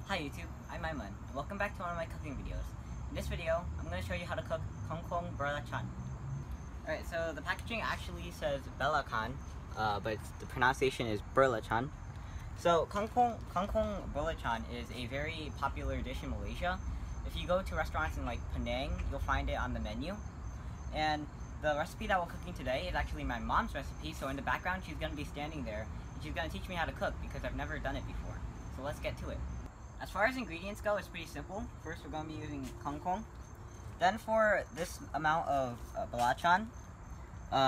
Hi YouTube, I'm Aiman. Welcome back to one of my cooking videos. In this video, I'm going to show you how to cook Kangkung Belacan. Alright, so the packaging actually says Belacan, but the pronunciation is Belacan. So Kangkung Belacan is a very popular dish in Malaysia. If you go to restaurants in like Penang, you'll find it on the menu. And the recipe that we're cooking today is actually my mom's recipe, so in the background she's going to be standing there and she's going to teach me how to cook because I've never done it before. So let's get to it. As far as ingredients go, it's pretty simple. First, we're going to be using kangkung. Then for this amount of belacan,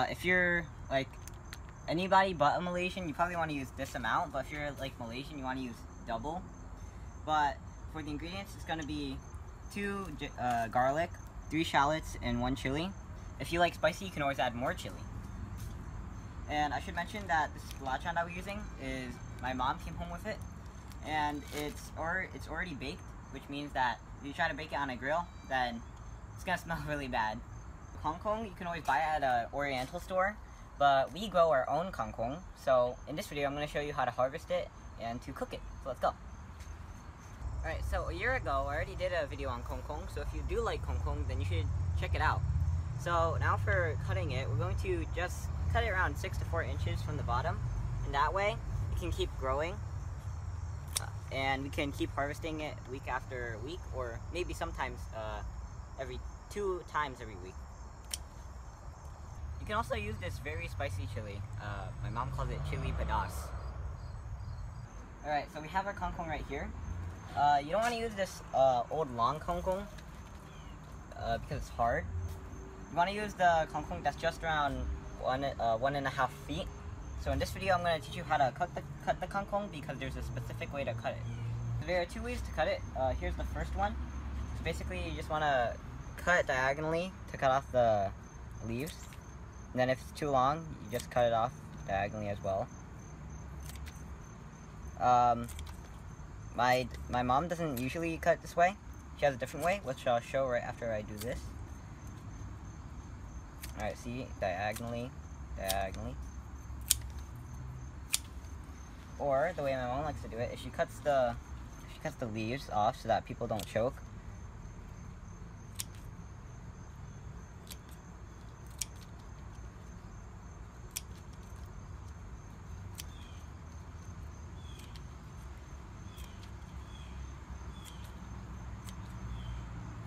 if you're like anybody but a Malaysian, you probably want to use this amount. But if you're like Malaysian, you want to use double. But for the ingredients, it's going to be 2 garlic, 3 shallots, and 1 chili. If you like spicy, you can always add more chili. And I should mention that this belacan that we're using is my mom came home with it. And it's already baked, which means that if you try to bake it on a grill, then it's gonna smell really bad. Kangkung you can always buy at an oriental store, but we grow our own kangkung. So in this video, I'm gonna show you how to harvest it and to cook it. So let's go. Alright, so a year ago, I already did a video on kangkung. So if you do like kangkung, then you should check it out. So now for cutting it, we're going to just cut it around 6 to 4 inches from the bottom, and that way it can keep growing. And we can keep harvesting it week after week, or maybe sometimes every 2 times every week. You can also use this very spicy chili. My mom calls it chili pedas. Alright, so we have our kangkung right here. You don't want to use this old long kangkung because it's hard. You want to use the kangkung that's just around 1.5 feet. So in this video, I'm going to teach you how to cut the kangkung because there's a specific way to cut it. So there are 2 ways to cut it. Here's the first one. So basically, you just want to cut diagonally to cut off the leaves. And then if it's too long, you just cut it off diagonally as well. My mom doesn't usually cut it this way. She has a different way, which I'll show right after I do this. Alright, see? Diagonally. Or the way my mom likes to do it is she cuts the leaves off so that people don't choke.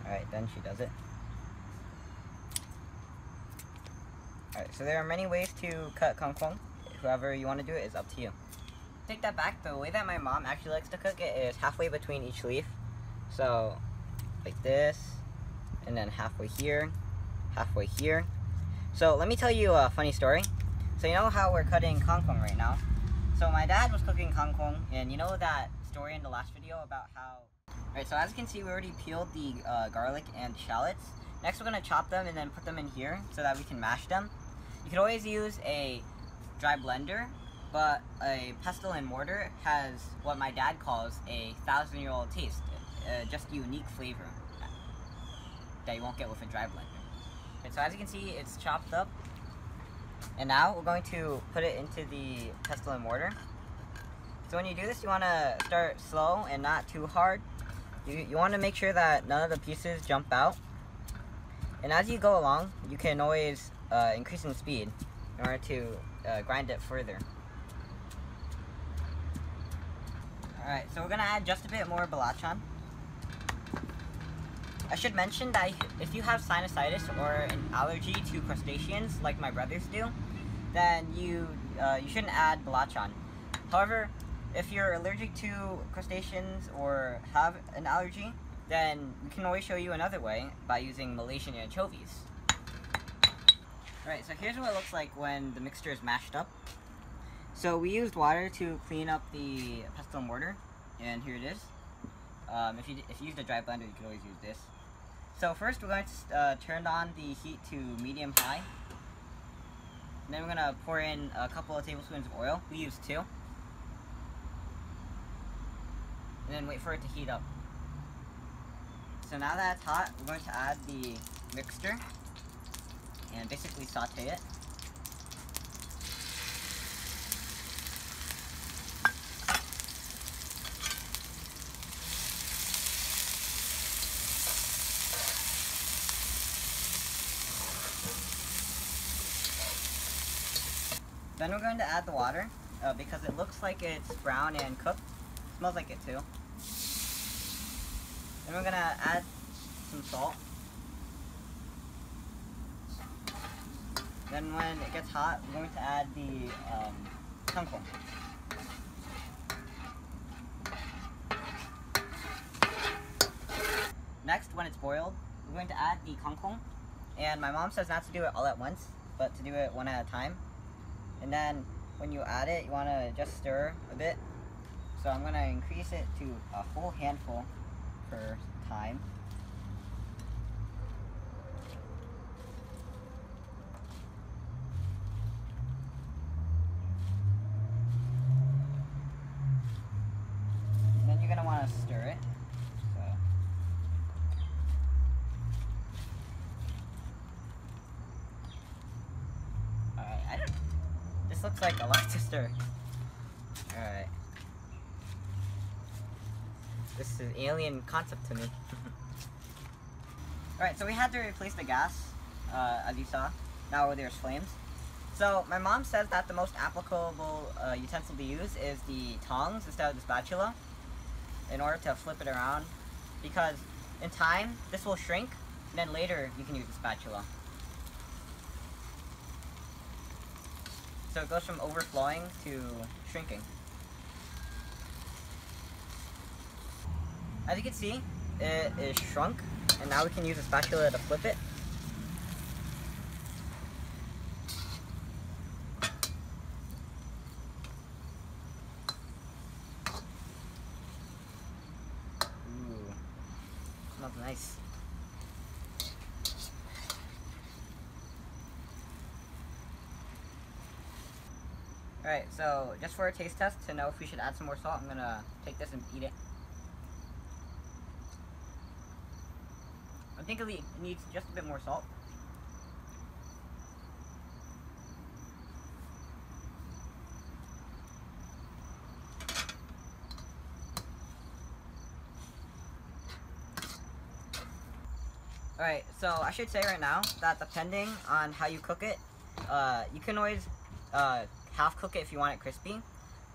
Alright, then she does it. Alright, so there are many ways to cut kangkung. However you want to do it is up to you. Take that back, the way that my mom actually likes to cook it is halfway between each leaf. So, like this, and then halfway here. So, let me tell you a funny story. So, you know how we're cutting kangkung right now? So, my dad was cooking kangkung, and you know that story in the last video about how... Alright, so as you can see, we already peeled the garlic and shallots. Next, we're going to chop them and then put them in here so that we can mash them. You can always use a dry blender, but a pestle and mortar has what my dad calls a 1,000-year-old taste, just a unique flavor that you won't get with a dry blender. And so as you can see, it's chopped up, and now we're going to put it into the pestle and mortar. So when you do this, you want to start slow and not too hard. You want to make sure that none of the pieces jump out, and as you go along, you can always increase in speed in order to grind it further. Alright, so we're going to add just a bit more belacan. I should mention that if you have sinusitis or an allergy to crustaceans, like my brothers do, then you shouldn't add belacan. However, if you're allergic to crustaceans or have an allergy, then we can always show you another way by using Malaysian anchovies. Alright, so here's what it looks like when the mixture is mashed up. So we used water to clean up the pestle and mortar, and here it is. If you use a dry blender, you can always use this. So first we're going to turn on the heat to medium-high. And then we're going to pour in a couple of tablespoons of oil. We use 2. And then wait for it to heat up. So now that it's hot, we're going to add the mixture and basically saute it. Then we're going to add the water because it looks like it's brown and cooked. It smells like it too. Then we're going to add some salt. Then when it gets hot, we're going to add the kangkung. Next, when it's boiled, we're going to add the kangkung. And my mom says not to do it all at once, but to do it one at a time. And then when you add it, you want to just stir a bit. So I'm going to increase it to a full handful per time. And then you're going to want to stir it. This looks like a lot to stir. Alright. This is alien concept to me. Alright, so we had to replace the gas, as you saw. Now there's flames. So my mom says that the most applicable utensil to use is the tongs instead of the spatula in order to flip it around, because in time this will shrink and then later you can use the spatula. So it goes from overflowing to shrinking. As you can see, it is shrunk, and now we can use a spatula to flip it. Ooh, smells nice. Alright, so just for a taste test to know if we should add some more salt, I'm gonna take this and eat it. I think it needs just a bit more salt. Alright, so I should say right now that depending on how you cook it, you can always half cook it if you want it crispy,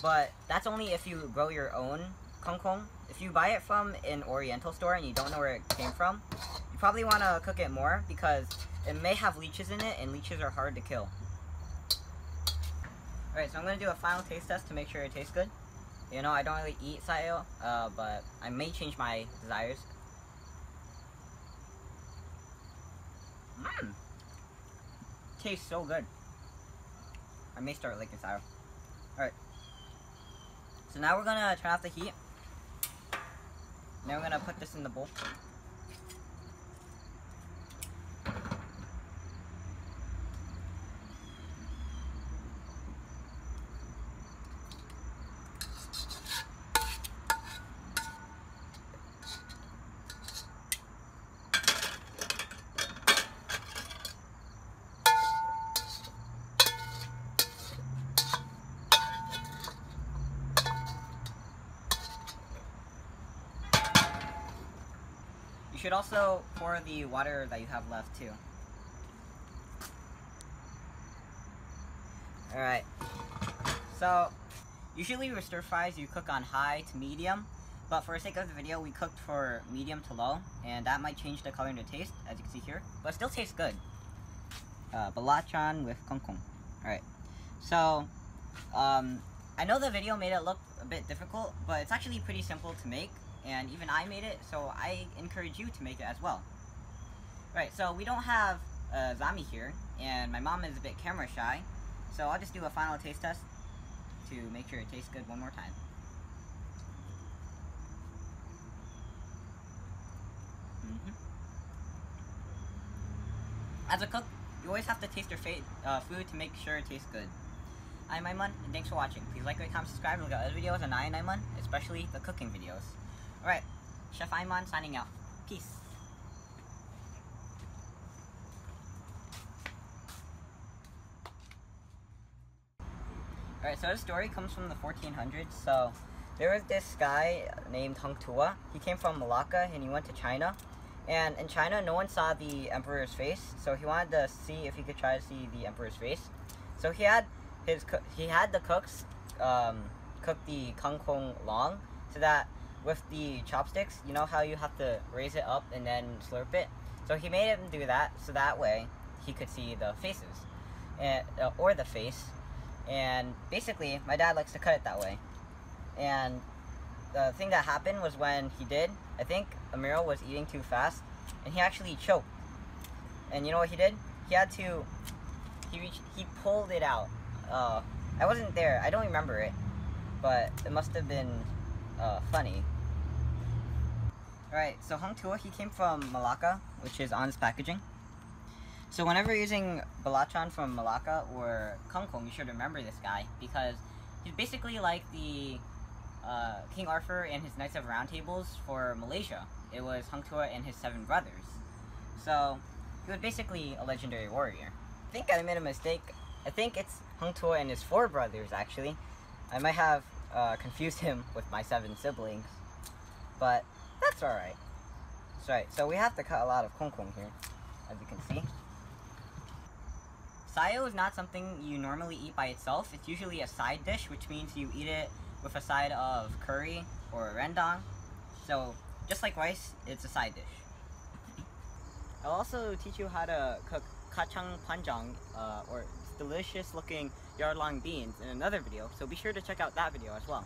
but that's only if you grow your own kangkung. If you buy it from an oriental store and you don't know where it came from, you probably want to cook it more because it may have leeches in it, and leeches are hard to kill. Alright, so I'm going to do a final taste test to make sure it tastes good. You know, I don't really eat sayo, but I may change my desires. Tastes so good. I may start liking sour. Alright. So now we're gonna turn off the heat. Now we're gonna put this in the bowl. You should also pour the water that you have left too. Alright. So, usually with stir fries you cook on high to medium, but for the sake of the video we cooked for medium to low, and that might change the color and the taste, as you can see here, but it still tastes good. Belacan with kangkung. Alright. So, I know the video made it look a bit difficult, but it's actually pretty simple to make. And even I made it, so I encourage you to make it as well. Right, so we don't have Zami here, and my mom is a bit camera shy, so I'll just do a final taste test to make sure it tastes good one more time. As a cook, you always have to taste your food to make sure it tastes good. I'm EYeOnAiman, and thanks for watching. Please like, rate, comment, subscribe, and look at other videos on EYeOnAiman, especially the cooking videos. Alright, Chef Aiman signing out. Peace. Alright, so this story comes from the 1400s. So, there was this guy named Tuah. He came from Melaka and he went to China. And in China, no one saw the emperor's face. So he wanted to see if he could try to see the emperor's face. So he had he had the cooks cook the kangkung long, so that with the chopsticks, you know how you have to raise it up and then slurp it? So he made him do that, so that way he could see the faces, and or the face. And basically, my dad likes to cut it that way. And the thing that happened was when he did, I think Amiro was eating too fast, and he actually choked. And you know what he did? He had to, he pulled it out. I wasn't there, I don't remember it, but it must have been funny. Alright, so Hung Tuah, he came from Melaka, which is on his packaging. So whenever you're using Belacan from Melaka or Kangkung, you should remember this guy, because he's basically like the King Arthur and his Knights of Round Tables for Malaysia. It was Hung Tuah and his 7 brothers. So he was basically a legendary warrior. I think I made a mistake. I think it's Hung Tuah and his 4 brothers, actually. I might have confused him with my 7 siblings, but that's alright. That's right. So we have to cut a lot of kangkung here, as you can see. Sayo is not something you normally eat by itself. It's usually a side dish, which means you eat it with a side of curry or rendang. So just like rice, it's a side dish. I'll also teach you how to cook kacang panjang, or delicious looking yard long beans in another video, so be sure to check out that video as well.